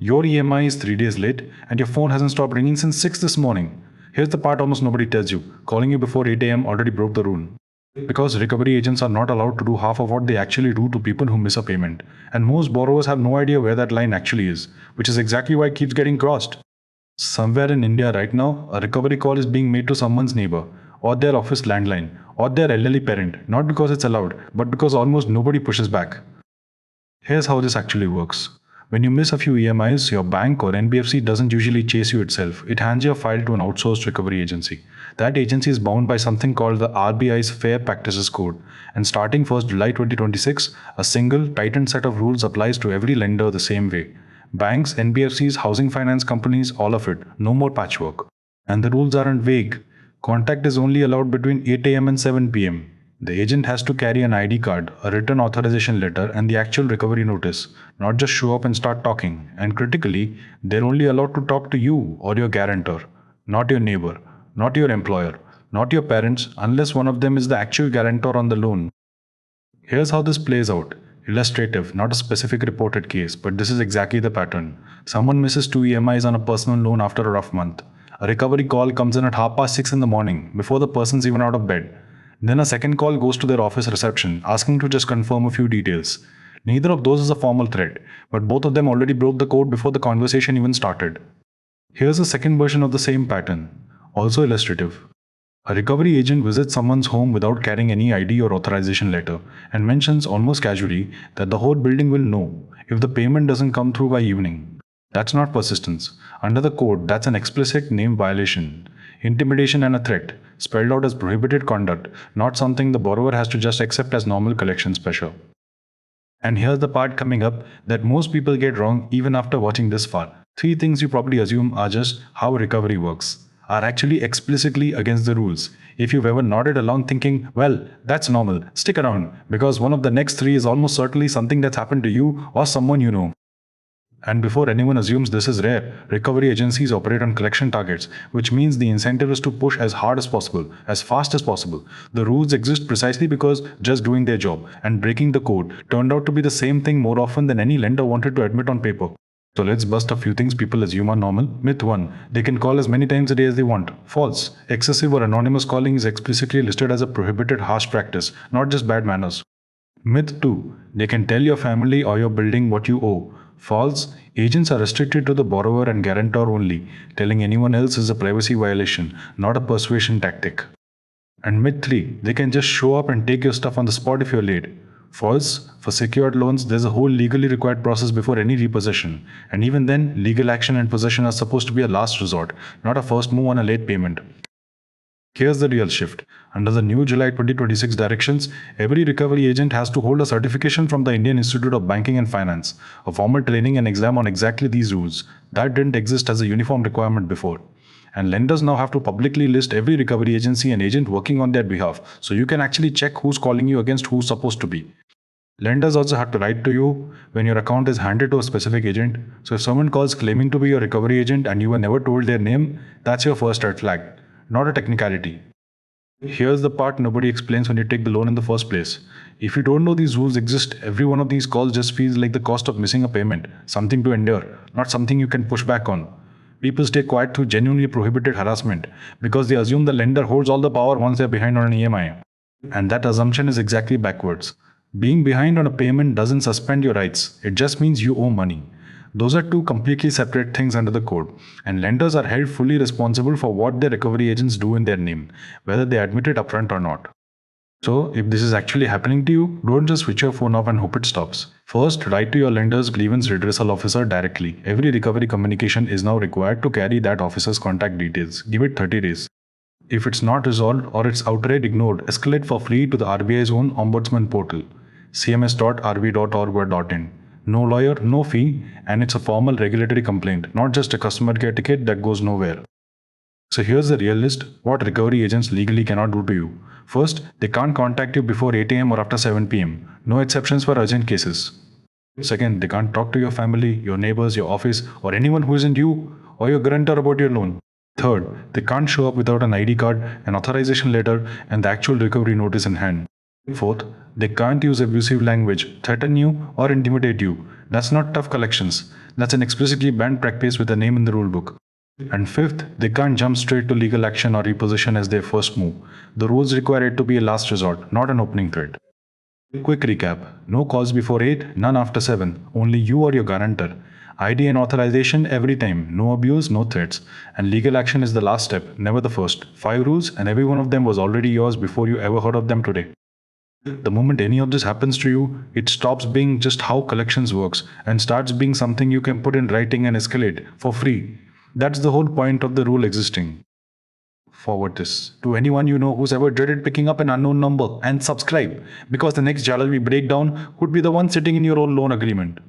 your EMI is 3 days late and your phone hasn't stopped ringing since 6 this morning. Here's the part almost nobody tells you. Calling you before 8 am already broke the rule. Because recovery agents are not allowed to do half of what they actually do to people who miss a payment. And most borrowers have no idea where that line actually is, which is exactly why it keeps getting crossed. Somewhere in India right now, a recovery call is being made to someone's neighbor, or their office landline, or their elderly parent, not because it's allowed, but because almost nobody pushes back. Here's how this actually works. When you miss a few EMIs, your bank or NBFC doesn't usually chase you itself. It hands your file to an outsourced recovery agency. That agency is bound by something called the RBI's Fair Practices Code. And starting 1st July 2026, a single, tightened set of rules applies to every lender the same way. Banks, NBFCs, housing finance companies, all of it. No more patchwork. And the rules aren't vague. Contact is only allowed between 8 am and 7 pm. The agent has to carry an ID card, a written authorization letter, and the actual recovery notice, not just show up and start talking. And critically, they're only allowed to talk to you or your guarantor, not your neighbor, not your employer, not your parents, unless one of them is the actual guarantor on the loan. Here's how this plays out. Illustrative, not a specific reported case, but this is exactly the pattern. Someone misses 2 EMIs on a personal loan after a rough month. A recovery call comes in at 6:30 in the morning, before the person's even out of bed. Then a second call goes to their office reception, asking to just confirm a few details. Neither of those is a formal threat, but both of them already broke the code before the conversation even started. Here's a second version of the same pattern, also illustrative. A recovery agent visits someone's home without carrying any ID or authorization letter and mentions almost casually that the whole building will know if the payment doesn't come through by evening. That's not persistence. Under the code, that's an explicit name violation. Intimidation and a threat, spelled out as prohibited conduct, not something the borrower has to just accept as normal collections pressure. And here's the part coming up that most people get wrong even after watching this far. 3 things you probably assume are just how recovery works, are actually explicitly against the rules. If you've ever nodded along thinking, well, that's normal, stick around, because one of the next 3 is almost certainly something that's happened to you or someone you know. And before anyone assumes this is rare, recovery agencies operate on collection targets, which means the incentive is to push as hard as possible, as fast as possible. The rules exist precisely because just doing their job and breaking the code turned out to be the same thing more often than any lender wanted to admit on paper. So let's bust a few things people assume are normal. Myth 1. They can call as many times a day as they want. False. Excessive or anonymous calling is explicitly listed as a prohibited harsh practice, not just bad manners. Myth 2. They can tell your family or your building what you owe. False. Agents are restricted to the borrower and guarantor only. Telling anyone else is a privacy violation, not a persuasion tactic. And myth 3. They can just show up and take your stuff on the spot if you're late. False. For secured loans, there's a whole legally required process before any repossession. And even then, legal action and possession are supposed to be a last resort, not a first move on a late payment. Here's the real shift. Under the new July 2026 directions, every recovery agent has to hold a certification from the Indian Institute of Banking and Finance, a formal training and exam on exactly these rules. That didn't exist as a uniform requirement before. And lenders now have to publicly list every recovery agency and agent working on their behalf, so you can actually check who's calling you against who's supposed to be. Lenders also have to write to you when your account is handed to a specific agent. So if someone calls claiming to be your recovery agent and you were never told their name, that's your first red flag. Not a technicality. Here's the part nobody explains when you take the loan in the first place. If you don't know these rules exist, every one of these calls just feels like the cost of missing a payment, something to endure, not something you can push back on. People stay quiet through genuinely prohibited harassment because they assume the lender holds all the power once they're behind on an EMI. And that assumption is exactly backwards. Being behind on a payment doesn't suspend your rights, it just means you owe money. Those are 2 completely separate things under the code, and lenders are held fully responsible for what their recovery agents do in their name, whether they admit it upfront or not. So, if this is actually happening to you, don't just switch your phone off and hope it stops. First, write to your lender's grievance redressal officer directly. Every recovery communication is now required to carry that officer's contact details. Give it 30 days. If it's not resolved or it's outright ignored, escalate for free to the RBI's own Ombudsman portal, cms.rb.org.in. No lawyer, no fee, and it's a formal regulatory complaint, not just a customer care ticket that goes nowhere. So here's the real list, what recovery agents legally cannot do to you. First, they can't contact you before 8 am or after 7 pm. No exceptions for urgent cases. Second, they can't talk to your family, your neighbors, your office, or anyone who isn't you, or your guarantor about your loan. Third, they can't show up without an ID card, an authorization letter, and the actual recovery notice in hand. Fourth, they can't use abusive language, threaten you, or intimidate you. That's not tough collections. That's an explicitly banned practice with a name in the rulebook. And fifth, they can't jump straight to legal action or repossession as their first move. The rules require it to be a last resort, not an opening threat. Quick recap: no calls before 8, none after 7, only you or your guarantor. ID and authorization every time, no abuse, no threats. And legal action is the last step, never the first. 5 rules, and every one of them was already yours before you ever heard of them today. The moment any of this happens to you, it stops being just how collections works and starts being something you can put in writing and escalate for free. That's the whole point of the rule existing. Forward this to anyone you know who's ever dreaded picking up an unknown number, and subscribe, because the next jalal we break down could be the one sitting in your own loan agreement.